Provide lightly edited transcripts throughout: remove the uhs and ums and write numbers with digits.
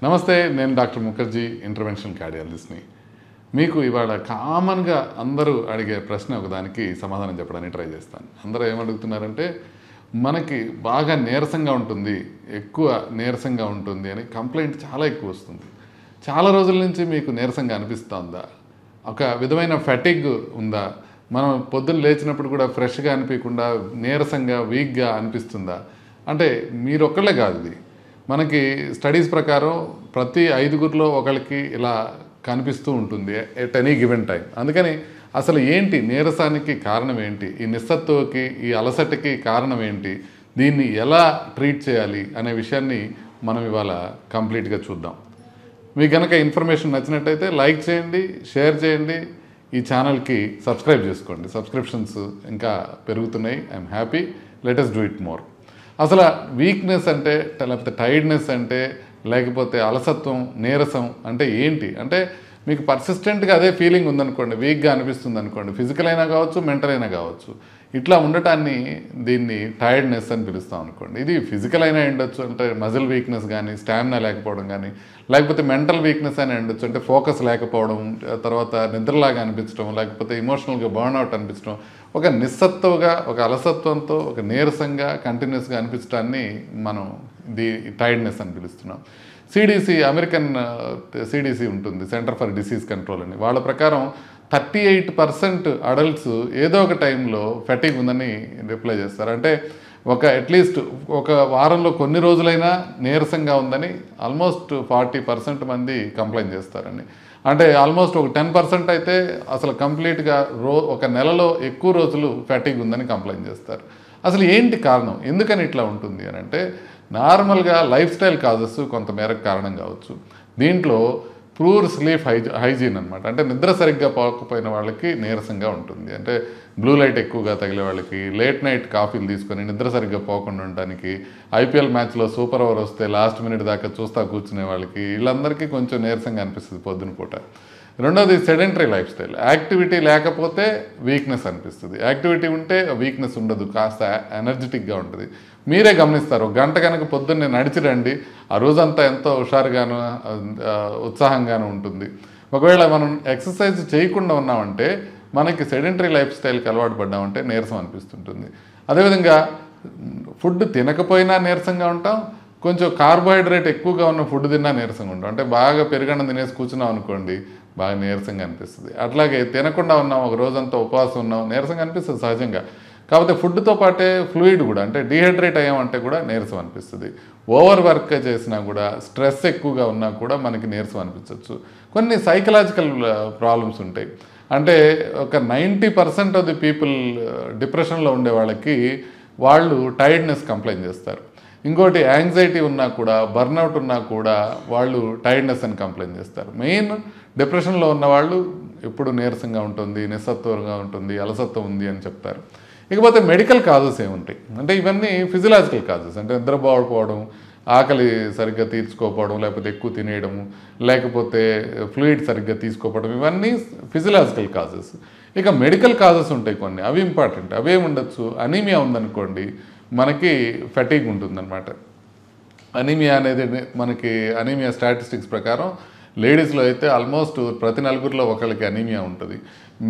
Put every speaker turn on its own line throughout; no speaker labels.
నమస్తే, నేను doctor Mukherjee, interventional కార్డియాలజిస్ట్ని. మీకు ఇవాళ కామన్గా అందరూ అడిగే ప్రశ్న ఒకదానికి సమాధానం చెప్పడానికి ట్రై చేస్తాను. అందరూ ఏమడుగుతున్నారంటే, మనకి బాగా నీరసంగా ఉంటుంది, ఎక్కువ నీరసంగా ఉంటుంది అని కంప్లైంట్ చాలా ఎక్కువ వస్తుంది. చాలా రోజుల నుంచి మీకు నీరసంగా అనిపిస్తుందా? ఒక విధమైన ఫెటిగ్ ఉందా? మనం పొద్దున్న లేచినప్పుడు కూడా ఫ్రెష్గా అనిపించకుండా నీరసంగా, వీక్గా అనిపిస్తుందా? అంటే మీరొక్కళ్ళే కాదు, ఇది మనకి స్టడీస్ ప్రకారం ప్రతి 5గురిలో ఒకరికి ఇలా కనిపిస్తూ ఉంటుంది ఎట్ ఎనీ గివెన్ టైం. అందుకని అసలు ఏంటి నీరసానికి కారణం ఏంటి, ఈ నిస్సత్తువకి, ఈ అలసటకి కారణం ఏంటి, దీన్ని ఎలా ట్రీట్ చేయాలి అనే విషయాన్ని మనం ఇవాళ కంప్లీట్గా చూద్దాం. మీకు కనుక ఇన్ఫర్మేషన్ నచ్చినట్టయితే లైక్ చేయండి, షేర్ చేయండి, ఈ ఛానల్కి సబ్స్క్రైబ్ చేసుకోండి. సబ్స్క్రిప్షన్స్ ఇంకా పెరుగుతున్నాయి. I'm happy. Let us do it more. అసలు వీక్నెస్ అంటే, లేకపోతే టైర్డ్నెస్ అంటే, లేకపోతే అలసత్వం, నీరసం అంటే ఏంటి? అంటే మీకు పర్సిస్టెంట్గా అదే ఫీలింగ్ ఉందనుకోండి, వీక్గా అనిపిస్తుంది అనుకోండి, ఫిజికల్ అయినా కావచ్చు, మెంటల్ అయినా కావచ్చు, ఇట్లా ఉండటాన్ని దీన్ని టైర్డ్నెస్ అని పిలుస్తాం అనుకోండి. ఇది ఫిజికల్ అయినా ఉండొచ్చు, అంటే మజిల్ వీక్నెస్ కానీ, స్టామినా లేకపోవడం కానీ, లేకపోతే మెంటల్ వీక్నెస్ అయినా ఉండొచ్చు, అంటే ఫోకస్ లేకపోవడం, తర్వాత నిద్రలాగా అనిపించడం, లేకపోతే ఇమోషనల్గా బర్న్అవుట్ అనిపించడం, ఒక నిస్సత్తువుగా, ఒక అలసత్వంతో, ఒక నీరసంగా కంటిన్యూస్గా అనిపించడాన్ని మనం టైర్డ్నెస్ అని పిలుస్తున్నాం. సిడిసి, అమెరికన్ సిడిసి ఉంటుంది, సెంటర్ ఫర్ డిసీజ్ కంట్రోల్ అని. వాళ్ళ ప్రకారం 38% అడల్ట్స్ ఏదో ఒక టైంలో ఫెటిగ్ ఉందని రిప్లై చేస్తారు. అంటే అట్లీస్ట్ ఒక వారంలో కొన్ని రోజులైనా నీరసంగా ఉందని ఆల్మోస్ట్ 40% మంది కంప్లైంట్ చేస్తారండి. అంటే ఆల్మోస్ట్ ఒక 10% అయితే అసలు కంప్లీట్గా ఒక నెలలో ఎక్కువ రోజులు ఫెటిగ్ ఉందని కంప్లైంట్ చేస్తారు. అసలు ఏంటి కారణం, ఎందుకని ఇట్లా ఉంటుంది అని అంటే, నార్మల్గా లైఫ్ స్టైల్ కాజెస్ కొంతమేరకు కారణం కావచ్చు. దీంట్లో పూర్ స్లీప్ హైజీన్ అనమాట. అంటే నిద్ర సరిగ్గా పోకపోయిన వాళ్ళకి నీరసంగా ఉంటుంది. అంటే బ్లూ లైట్ ఎక్కువగా తగిలే వాళ్ళకి, లేట్ నైట్ కాఫీలు తీసుకొని నిద్ర సరిగ్గా పోకుండా ఉండడానికి, ఐపీఎల్ మ్యాచ్లో సూపర్ ఓవర్ వస్తే లాస్ట్ మినిట్ దాకా చూస్తా కూర్చునే వాళ్ళకి, వీళ్ళందరికీ కొంచెం నీరసంగా అనిపిస్తుంది పొద్దున పూట. రెండోది సెడెంటరీ లైఫ్ స్టైల్. యాక్టివిటీ లేకపోతే వీక్నెస్ అనిపిస్తుంది, యాక్టివిటీ ఉంటే వీక్నెస్ ఉండదు, కాస్త ఎనర్జెటిక్గా ఉంటుంది. మీరే గమనిస్తారు, ఒక గంట కనుక పొద్దున్నే నడిచి రండి, ఆ రోజంతా ఎంతో హుషారుగాను, ఉత్సాహంగాను ఉంటుంది. ఒకవేళ మనం ఎక్సర్సైజ్ చేయకుండా ఉన్నామంటే, మనకి సెడెంటరీ లైఫ్ స్టైల్కి అలవాటు పడ్డామంటే నీరసం అనిపిస్తుంటుంది. అదేవిధంగా ఫుడ్ తినకపోయినా నీరసంగా ఉంటాం, కొంచెం కార్బోహైడ్రేట్ ఎక్కువగా ఉన్న ఫుడ్ తిన్నా నీరసంగా ఉంటాం. అంటే బాగా పెరుగన్నం తినేసి కూర్చున్నాం అనుకోండి, బాగా నీరసంగా అనిపిస్తుంది. అట్లాగే తినకుండా ఉన్నాం, ఒక రోజంతా ఉపవాసం ఉన్నాం, నీరసంగా అనిపిస్తుంది సహజంగా. కాకపోతే ఫుడ్తో పాటే ఫ్లూయిడ్ కూడా, అంటే డీహైడ్రేట్ అయ్యామంటే కూడా నీరసం అనిపిస్తుంది. ఓవర్ వర్క్ చేసినా కూడా, స్ట్రెస్ ఎక్కువగా ఉన్నా కూడా మనకి నీరసం అనిపించవచ్చు. కొన్ని సైకలాజికల్ ప్రాబ్లమ్స్ ఉంటాయి. అంటే ఒక 90% ఆఫ్ ది పీపుల్ డిప్రెషన్లో ఉండే వాళ్ళకి వాళ్ళు టైర్డ్నెస్ కంప్లైంట్ చేస్తారు. ఇంకోటి యాంగ్జైటీ ఉన్నా కూడా, బర్న్అవుట్ ఉన్నా కూడా వాళ్ళు టైర్డ్నెస్ అని కంప్లైంట్ చేస్తారు. మెయిన్ డిప్రెషన్లో ఉన్న వాళ్ళు ఎప్పుడు నీరసంగా ఉంటుంది, నిస్సత్వంగా ఉంటుంది, అలసత్వం ఉంది అని చెప్తారు. ఇకపోతే మెడికల్ కాజెస్ ఏముంటాయి అంటే, ఇవన్నీ ఫిజియలాజికల్ కాజెస్. అంటే నిద్రపోవడం, ఆకలి సరిగ్గా తీర్చుకోకపోవడం, లేకపోతే ఎక్కువ తినేయడము, లేకపోతే ఫ్లూయిడ్ సరిగ్గా తీసుకోకపోవడం, ఇవన్నీ ఫిజియలాజికల్ కాజెస్. ఇక మెడికల్ కాజెస్ ఉంటాయి కొన్ని, అవి ఇంపార్టెంట్. అవే ఉండొచ్చు. అనీమియా ఉందనుకోండి, మనకి ఫెటిగ్ ఉంటుందన్నమాట. అనీమియా అనేది మనకి, అనీమియా స్టాటిస్టిక్స్ ప్రకారం లేడీస్లో అయితే ఆల్మోస్ట్ ప్రతి 4గురిలో ఒకళ్ళకి అనీమియా ఉంటుంది.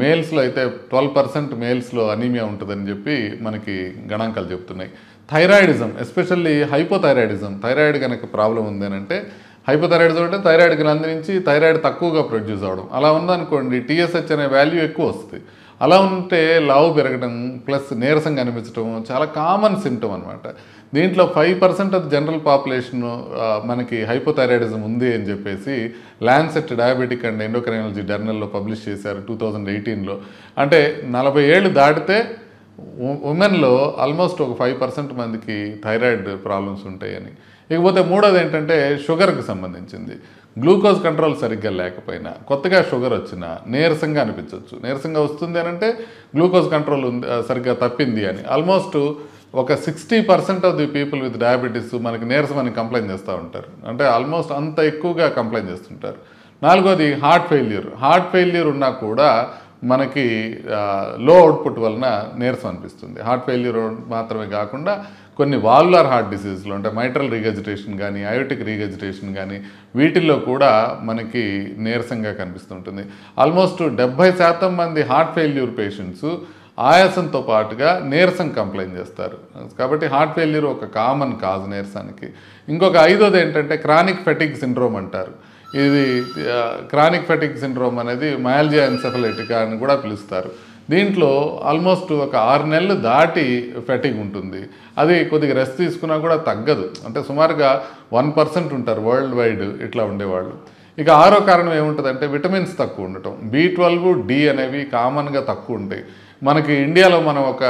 మేల్స్లో అయితే 12% మేల్స్లో అనీమియా ఉంటుందని చెప్పి మనకి గణాంకాలు చెప్తున్నాయి. థైరాయిడిజం, ఎస్పెషల్లీ హైపోథైరాయిడిజం, థైరాయిడ్ కనుక ప్రాబ్లం ఉంది అని అంటే, హైపోథైరాయిడిజం అంటే థైరాయిడ్ గ్రంథి నుంచి థైరాయిడ్ తక్కువగా ప్రొడ్యూస్ అవ్వడం. అలా ఉందనుకోండి, టీఎస్హెచ్ అనే వాల్యూ ఎక్కువ వస్తుంది. అలా ఉంటే లావు పెరగడం ప్లస్ నీరసంగా అనిపించడం చాలా కామన్ సిమ్టమ్ అనమాట. దీంట్లో 5% ఆఫ్ జనరల్ పాపులేషన్ మనకి హైపోథైరాయిడిజం ఉంది అని చెప్పేసి ల్యాన్సెట్ డయాబెటిక్ అండ్ ఎండోక్రైనాలజీ జర్నల్లో పబ్లిష్ చేశారు 2018లో. అంటే 40 ఏళ్ళు దాటితే ఉమెన్లో ఆల్మోస్ట్ ఒక 5% మందికి థైరాయిడ్ ప్రాబ్లమ్స్ ఉంటాయని. ఇకపోతే మూడోది ఏంటంటే షుగర్కి సంబంధించింది. గ్లూకోజ్ కంట్రోల్ సరిగ్గా లేకపోయినా, కొత్తగా షుగర్ వచ్చినా నీరసంగా అనిపించవచ్చు. నీరసంగా వస్తుంది అని అంటే గ్లూకోజ్ కంట్రోల్ సరిగ్గా తప్పింది అని. ఆల్మోస్ట్ ఒక 60% of the people with diabetes మనకి నీరసం అని కంప్లైంట్ చేస్తూ ఉంటారు. అంటే ఆల్మోస్ట్ అంత ఎక్కువగా కంప్లైంట్ చేస్తుంటారు. నాలుగోది హార్ట్ ఫెయిల్యూర్. హార్ట్ ఫెయిల్యూర్ ఉన్నా కూడా మనకి లో అవుట్పుట్ వలన నీరసం అనిపిస్తుంది. హార్ట్ ఫెయిల్యూర్ మాత్రమే కాకుండా కొన్ని వాల్వులర్ హార్ట్ డిసీజ్లో అంటే మైట్రల్ రీగజిటేషన్ కానీ అయోటిక్ రీగజిటేషన్ కానీ వీటిల్లో కూడా మనకి నీరసంగా కనిపిస్తుంటుంది. ఆల్మోస్ట్ 70% మంది హార్ట్ ఫెయిల్యూర్ పేషెంట్స్ ఆయాసంతో పాటుగా నీరసం కంప్లైంట్ చేస్తారు. కాబట్టి హార్ట్ ఫెయిల్యూర్ ఒక కామన్ కాజ్ నీరసానికి. ఇంకొక ఐదోది ఏంటంటే క్రానిక్ ఫెటిగ్ సిండ్రోమ్ అంటారు. ఇది క్రానిక్ ఫెటిగ్ సిండ్రోమ్ అనేది మయాల్జియా ఎన్సెఫలైటికా అని కూడా పిలుస్తారు. దీంట్లో ఆల్మోస్ట్ ఒక 6 నెలలు దాటి ఫెటిగ్ ఉంటుంది. అది కొద్దిగా రెస్ట్ తీసుకున్నా కూడా తగ్గదు. అంటే సుమారుగా 1% ఉంటారు వరల్డ్ వైడ్ ఇట్లా ఉండేవాళ్ళు. ఇక ఆరో కారణం ఏముంటుందంటే విటమిన్స్ తక్కువ ఉండటం. B12, D అనేవి కామన్గా తక్కువ ఉంటాయి. మనకి ఇండియాలో మనం ఒక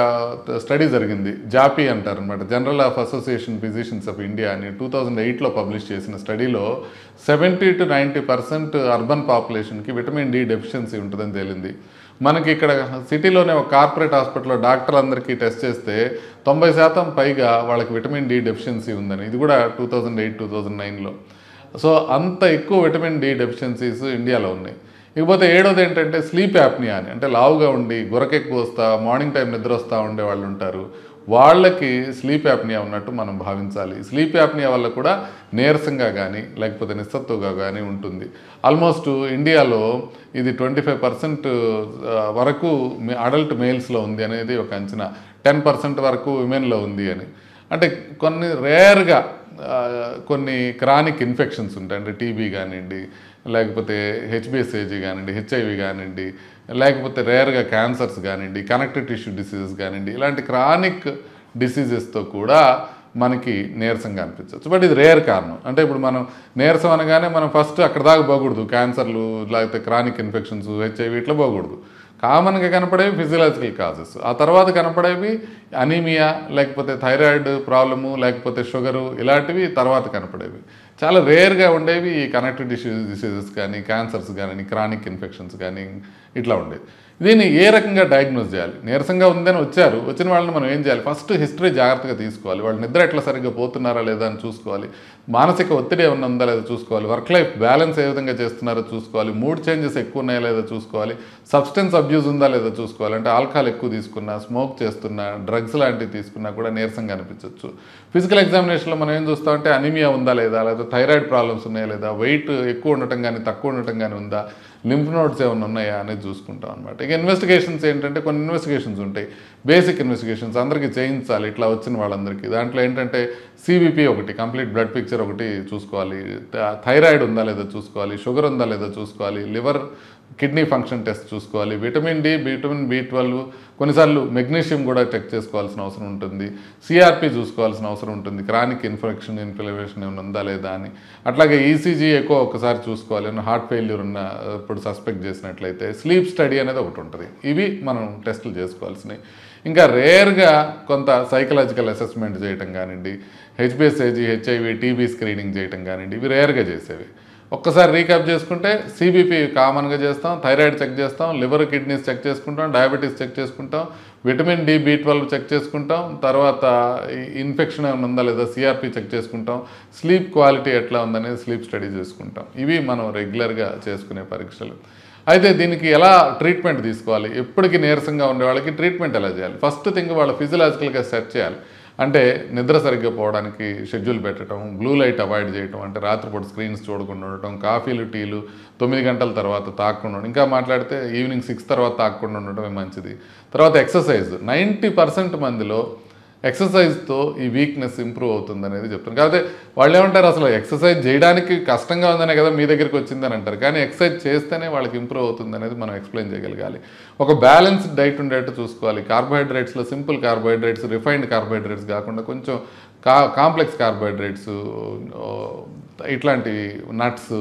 స్టడీ జరిగింది, జాపీ అంటారు అనమాట, journal of association physicians of India అని 2008లో పబ్లిష్ చేసిన స్టడీలో 70 to 90% అర్బన్ పాపులేషన్కి విటమిన్ డి డెఫిషియన్సీ ఉంటుందని తేలింది. మనకి ఇక్కడ సిటీలోనే ఒక కార్పొరేట్ హాస్పిటల్లో డాక్టర్లందరికీ టెస్ట్ చేస్తే 90% పైగా వాళ్ళకి విటమిన్ డి డెఫిషియన్సీ ఉందని. ఇది కూడా 2008-2009లో. సో అంత ఎక్కువ విటమిన్ డి డెఫిషియన్సీస్ ఇండియాలో ఉన్నాయి. ఇకపోతే ఏడోది ఏంటంటే స్లీప్ యాప్నియా అని, అంటే లావుగా ఉండి గురకెక్కువ వస్తా మార్నింగ్ టైం నిద్ర వస్తూ ఉండే వాళ్ళు ఉంటారు. వాళ్ళకి స్లీప్ యాప్నియా ఉన్నట్టు మనం భావించాలి. స్లీప్ యాప్నియా వల్ల కూడా నీరసంగా కానీ లేకపోతే నిస్సత్తుగా కానీ ఉంటుంది. ఆల్మోస్ట్ ఇండియాలో ఇది 25% వరకు అడల్ట్ మేల్స్లో ఉంది అనేది ఒక అంచనా. 10% వరకు విమెన్లో ఉంది అని. అంటే కొన్ని రేర్గా కొన్ని క్రానిక్ ఇన్ఫెక్షన్స్ ఉంటాయి. అంటే టీబీ కానివ్వండి, లేకపోతే హెచ్బిఎస్ఏజీ కానివ్వండి, హెచ్ఐవి కానివ్వండి, లేకపోతే రేర్గా క్యాన్సర్స్ కానివ్వండి, కనెక్టివ్ టిష్యూ డిసీజెస్ కానివ్వండి, ఇలాంటి క్రానిక్ డిసీజెస్తో కూడా మనకి నీరసంగా అనిపించవచ్చు. బట్ ఇది రేర్ కారణం. అంటే ఇప్పుడు మనం నీరసం అనగానే మనం ఫస్ట్ అక్కడ దాకా పోకూడదు. క్యాన్సర్లు లేకపోతే క్రానిక్ ఇన్ఫెక్షన్స్, హెచ్ఐవి ఇట్లా పోకూడదు. కామన్గా కనపడేవి ఫిజియలాజికల్ కాజెస్. ఆ తర్వాత కనపడేవి అనీమియా, లేకపోతే థైరాయిడ్ ప్రాబ్లము, లేకపోతే షుగరు, ఇలాంటివి తర్వాత కనపడేవి. చాలా రేర్గా ఉండేవి ఈ కనెక్టివ్ డిసీజెస్ కానీ, క్యాన్సర్స్ కానీ, క్రానిక్ ఇన్ఫెక్షన్స్ కానీ ఇట్లా ఉండేది. దీన్ని ఏ రకంగా డయాగ్నోస్ చేయాలి? నీరసంగా ఉందని వచ్చిన వాళ్ళని మనం ఏం చేయాలి? ఫస్ట్ హిస్టరీ జాగ్రత్తగా తీసుకోవాలి. వాళ్ళు నిద్ర ఎట్లా సరిగ్గా పోతున్నారా లేదా అని చూసుకోవాలి. మానసిక ఒత్తిడి ఏమైనా ఉందా లేదా చూసుకోవాలి. వర్క్ లైఫ్ బ్యాలెన్స్ ఏ విధంగా చేస్తున్నారో చూసుకోవాలి. మూడ్ చేంజెస్ ఎక్కువ ఉన్నాయా లేదా చూసుకోవాలి. సబ్స్టెన్స్ అబ్యూజ్ ఉందా లేదా చూసుకోవాలి. అంటే ఆల్కహాల్ ఎక్కువ తీసుకున్నా, స్మోక్ చేస్తున్నా, డ్రగ్స్ లాంటివి తీసుకున్నా కూడా నీరసంగా అనిపించవచ్చు. ఫిజికల్ ఎగ్జామినేషన్లో మనం ఏం చూస్తామంటే అనీమియా ఉందా లేదా, లేదా థైరాయిడ్ ప్రాబ్లమ్స్ ఉన్నాయా లేదా, వెయిట్ ఎక్కువ ఉండటం కానీ తక్కువ ఉండటం కానీ ఉందా, లింఫ్ నోడ్స్ ఏమైనా ఉన్నాయా అనేది చూసుకుంటాం అనమాట. ఇక ఇన్వెస్టిగేషన్స్ ఏంటంటే కొన్ని ఇన్వెస్టిగేషన్స్ ఉంటాయి, బేసిక్ ఇన్వెస్టిగేషన్స్ అందరికీ చేయించాలి ఇట్లా వచ్చిన వాళ్ళందరికీ. దాంట్లో ఏంటంటే సిబిపి ఒకటి, కంప్లీట్ బ్లడ్ పిక్చర్ ఒకటి చూసుకోవాలి, థైరాయిడ్ ఉందా లేదా చూసుకోవాలి, షుగర్ ఉందా లేదా చూసుకోవాలి, లివర్ కిడ్నీ ఫంక్షన్ టెస్ట్ చూసుకోవాలి, విటమిన్ డి, విటమిన్ B12, కొన్నిసార్లు మెగ్నీషియం కూడా చెక్ చేసుకోవాల్సిన అవసరం ఉంటుంది, సిఆర్పి చూసుకోవాల్సిన అవసరం ఉంటుంది, క్రానిక్ ఇన్ఫ్లమేషన్ ఏమైనా ఉందా లేదా అని. అట్లాగే ఈసీజీ ఎక్కువ ఒకసారి చూసుకోవాలి, హార్ట్ ఫెయిల్యూర్ ఉన్న ఇప్పుడు సస్పెక్ట్ చేసినట్లయితే. స్లీప్ స్టడీ అనేది ఒకటి ఉంటుంది. ఇవి మనం టెస్టులు చేసుకోవాల్సినవి. ఇంకా రేర్గా కొంత సైకలాజికల్ అసెస్మెంట్ చేయటం కానివ్వండి, హెచ్బిఎస్ఏజీ, హెచ్ఐవి, టీబీ స్క్రీనింగ్ చేయటం కానివ్వండి, ఇవి రేర్గా చేసేవి. ఒక్కసారి రీక్యాప్ చేసుకుంటే సిబిపి కామన్గా చేస్తాం, థైరాయిడ్ చెక్ చేస్తాం, లివర్ కిడ్నీస్ చెక్ చేసుకుంటాం, డయాబెటీస్ చెక్ చేసుకుంటాం, విటమిన్ డి, B12 చెక్ చేసుకుంటాం, తర్వాత ఇన్ఫెక్షన్ ఏమైనా ఉందా లేదా సిఆర్పి చెక్ చేసుకుంటాం, స్లీప్ క్వాలిటీ ఎట్లా ఉందనేది స్లీప్ స్టడీ చేసుకుంటాం. ఇవి మనం రెగ్యులర్గా చేసుకునే పరీక్షలు. అయితే దీనికి ఎలా ట్రీట్మెంట్ తీసుకోవాలి? ఎప్పటికీ నీరసంగా ఉండే వాళ్ళకి ట్రీట్మెంట్ ఎలా చేయాలి? ఫస్ట్ థింగ్ వాళ్ళ ఫిజియలాజికల్గా సెట్ చేయాలి. అంటే నిద్ర సరిగ్గా పోవడానికి షెడ్యూల్ పెట్టడం, బ్లూ లైట్ అవాయిడ్ చేయటం, అంటే రాత్రిపూట స్క్రీన్స్ చూడకుండా ఉండటం, కాఫీలు టీలు 9 గంటల తర్వాత తాగకుండా ఉండడం, ఇంకా మాట్లాడితే ఈవినింగ్ 6 తర్వాత తాగకుండా ఉండటమే మంచిది. తర్వాత ఎక్సర్సైజ్. 90% మందిలో ఎక్సర్సైజ్తో ఈ వీక్నెస్ ఇంప్రూవ్ అవుతుంది అనేది చెప్తాను. కాకపోతే వాళ్ళు ఏమంటారు, అసలు ఎక్సర్సైజ్ చేయడానికి కష్టంగా ఉందనే కదా మీ దగ్గరికి వచ్చిందని అంటారు. కానీ ఎక్సర్సైజ్ చేస్తేనే వాళ్ళకి ఇంప్రూవ్ అవుతుంది అనేది మనం ఎక్స్ప్లెయిన్ చేయగలగాలి. ఒక బ్యాలెన్స్డ్ డైట్ ఉండేట్టు చూసుకోవాలి. కార్బోహైడ్రేట్స్లో సింపుల్ కార్బోహైడ్రేట్స్, రిఫైన్డ్ కార్బోహైడ్రేట్స్ కాకుండా కొంచెం కాంప్లెక్స్ కార్బోహైడ్రేట్స్, ఇట్లాంటివి nuts,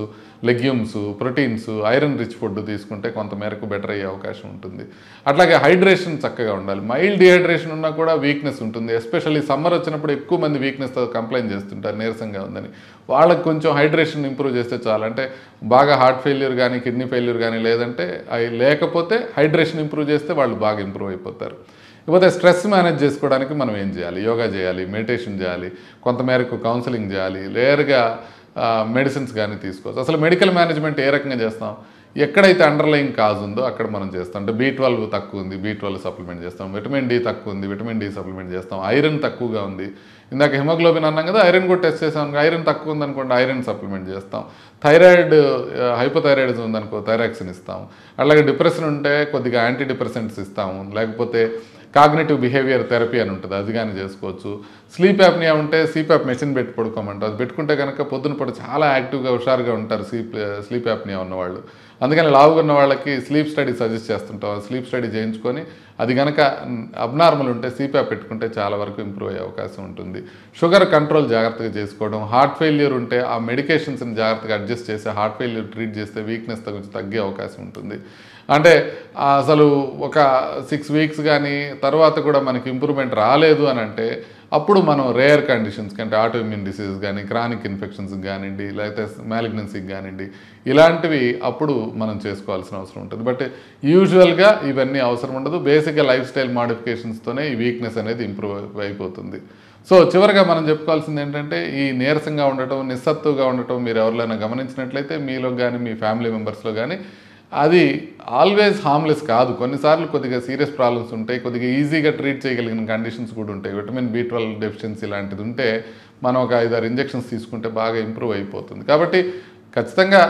legumes, proteins, iron rich food తీసుకుంటే కొంతమేరకు బెటర్ అయ్యే అవకాశం ఉంటుంది. అట్లాగే హైడ్రేషన్ చక్కగా ఉండాలి. మైల్డ్ డిహైడ్రేషన్ ఉన్నా కూడా వీక్నెస్ ఉంటుంది. ఎస్పెషల్లీ సమ్మర్ వచ్చినప్పుడు ఎక్కువ మంది వీక్నెస్తో కంప్లైంట్ చేస్తుంటారు నీరసంగా ఉందని. వాళ్ళకి కొంచెం హైడ్రేషన్ ఇంప్రూవ్ చేస్తే చాలు. అంటే బాగా హార్ట్ ఫెయిల్యూర్ కానీ, కిడ్నీ ఫెయిల్యూర్ కానీ లేదంటే అవి లేకపోతే హైడ్రేషన్ ఇంప్రూవ్ చేస్తే వాళ్ళు బాగా ఇంప్రూవ్ అయిపోతారు. ఇకపోతే స్ట్రెస్ మేనేజ్ చేసుకోవడానికి మనం ఏం చేయాలి? యోగా చేయాలి, మెడిటేషన్ చేయాలి, కొంతమేరకు కౌన్సిలింగ్ చేయాలి, రేర్గా మెడిసిన్స్ కానీ తీసుకోవచ్చు. అసలు మెడికల్ మేనేజ్మెంట్ ఏ రకంగా చేస్తాం? ఎక్కడైతే అండర్లయింగ్ కాజ్ ఉందో అక్కడ మనం చేస్తాం. అంటే B12 తక్కువ ఉంది, B12 సప్లిమెంట్ చేస్తాం. విటమిన్ డి తక్కువ ఉంది, విటమిన్ డి సప్లిమెంట్ చేస్తాం. ఐరన్ తక్కువగా ఉంది, ఇందాక హిమోగ్లోబిన్ అన్నాం కదా, ఐరన్ కూడా టెస్ట్ చేసాం. ఐరన్ తక్కువ ఉందనుకోండి, ఐరన్ సప్లిమెంట్ చేస్తాం. థైరాయిడ్ హైపోథైరాయిడిజం ఉందనుకో, థైరాక్సిన్ ఇస్తాం. అలాగే డిప్రెషన్ ఉంటే కొద్దిగా యాంటీ డిప్రెసెంట్స్ ఇస్తాము. లేకపోతే కాగ్నిటివ్ బిహేవియర్ థెరపీ అని ఉంటుంది, అది కానీ చేసుకోవచ్చు. స్లీప్ యాప్నియా ఉంటే CPAP మెషిన్ పెట్టి పడుకోమంటారు. అది పెట్టుకుంటే కనుక పొద్దున పూట చాలా యాక్టివ్గా హుషారుగా ఉంటారు స్లీప్ యాప్నియా ఉన్నవాళ్ళు. అందుకని లావుగా ఉన్న వాళ్ళకి స్లీప్ స్టడీ సజెస్ట్ చేస్తుంటాం. స్లీప్ స్టడీ చేయించుకొని అది కనుక అబ్నార్మల్ ఉంటే CPAP పెట్టుకుంటే చాలా వరకు ఇంప్రూవ్ అయ్యే అవకాశం ఉంటుంది. షుగర్ కంట్రోల్ జాగ్రత్తగా చేసుకోవడం. హార్ట్ ఫెయిల్యూర్ ఉంటే ఆ మెడికేషన్స్ని జాగ్రత్తగా అడ్జస్ట్ చేసి హార్ట్ ఫెయిల్యూర్ ట్రీట్ చేస్తే వీక్నెస్ కొంచెం తగ్గే అవకాశం ఉంటుంది. అంటే అసలు ఒక 6 వీక్స్ కానీ తర్వాత కూడా మనకి ఇంప్రూవ్మెంట్ రాలేదు అని అంటే అప్పుడు మనం రేర్ కండిషన్స్కి, అంటే ఆటోఇమ్యూన్ డిసీజెస్ కానీ, క్రానిక్ ఇన్ఫెక్షన్స్కి కానివ్వండి, లేకపోతే మ్యాలిగ్నెన్సీకి కానివ్వండి, ఇలాంటివి అప్పుడు మనం చేసుకోవాల్సిన అవసరం ఉంటుంది. బట్ యూజువల్గా ఇవన్నీ అవసరం ఉండదు. బేసిక్గా లైఫ్ స్టైల్ మాడిఫికేషన్స్తోనే ఈ వీక్నెస్ అనేది ఇంప్రూవ్ అయిపోతుంది. సో చివరిగా మనం చెప్పుకోవాల్సింది ఏంటంటే, ఈ నీరసంగా ఉండటం, నిస్సత్తుగా ఉండటం మీరు ఎవరినైనా గమనించినట్లయితే మీలో కానీ మీ ఫ్యామిలీ మెంబర్స్లో కానీ అది ఆల్వేస్ హార్మ్లెస్ కాదు. కొన్నిసార్లు కొద్దిగా సీరియస్ ప్రాబ్లమ్స్ ఉంటాయి, కొద్దిగా ఈజీగా ట్రీట్ చేయగలిగిన కండిషన్స్ కూడా ఉంటాయి. విటమిన్ B12 డెఫిషియన్సీ లాంటిది ఉంటే మనం ఒక 5-6 ఇంజెక్షన్స్ తీసుకుంటే బాగా ఇంప్రూవ్ అయిపోతుంది. కాబట్టి ఖచ్చితంగా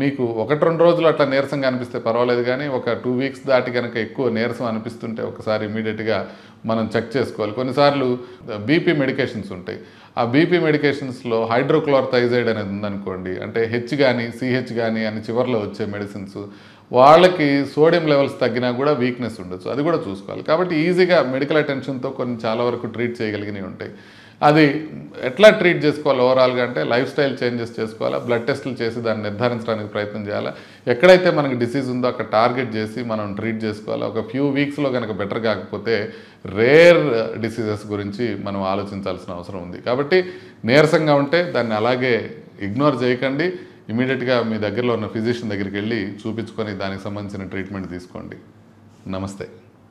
మీకు 1-2 రోజులు అట్లా నీరసంగా అనిపిస్తే పర్వాలేదు, కానీ ఒక 2 వీక్స్ దాటి కనుక ఎక్కువ నీరసం అనిపిస్తుంటే ఒకసారి ఇమీడియట్గా మనం చెక్ చేసుకోవాలి. కొన్నిసార్లు BP మెడికేషన్స్ ఉంటాయి. ఆ BP మెడికేషన్స్లో హైడ్రోక్లోరోథైజైడ్ అనేది ఉందనుకోండి, అంటే హెచ్ కానీ CH కానీ అని చివరిలో వచ్చే మెడిసిన్స్, వాళ్ళకి సోడియం లెవెల్స్ తగ్గినా కూడా వీక్నెస్ ఉండొచ్చు, అది కూడా చూసుకోవాలి. కాబట్టి ఈజీగా మెడికల్ అటెన్షన్తో కొన్ని చాలా వరకు ట్రీట్ చేయగలిగినవి ఉంటాయి. అది ఎట్లా ట్రీట్ చేసుకోవాలి ఓవరాల్గా అంటే లైఫ్ స్టైల్ చేంజెస్ చేసుకోవాలా, బ్లడ్ టెస్టులు చేసి దాన్ని నిర్ధారించడానికి ప్రయత్నం చేయాలా. ఎక్కడైతే మనకి డిసీజ్ ఉందో అక్కడ టార్గెట్ చేసి మనం ట్రీట్ చేసుకోవాలి. ఒక ఫ్యూ వీక్స్లో కనుక బెటర్ కాకపోతే రేర్ డిసీజెస్ గురించి మనం ఆలోచించాల్సిన అవసరం ఉంది. కాబట్టి నీరసంగా ఉంటే దాన్ని అలాగే ఇగ్నోర్ చేయకండి. ఇమీడియట్గా మీ దగ్గరలో ఉన్న ఫిజిషియన్ దగ్గరికి వెళ్ళి చూపించుకొని దానికి సంబంధించిన ట్రీట్మెంట్ తీసుకోండి. నమస్తే.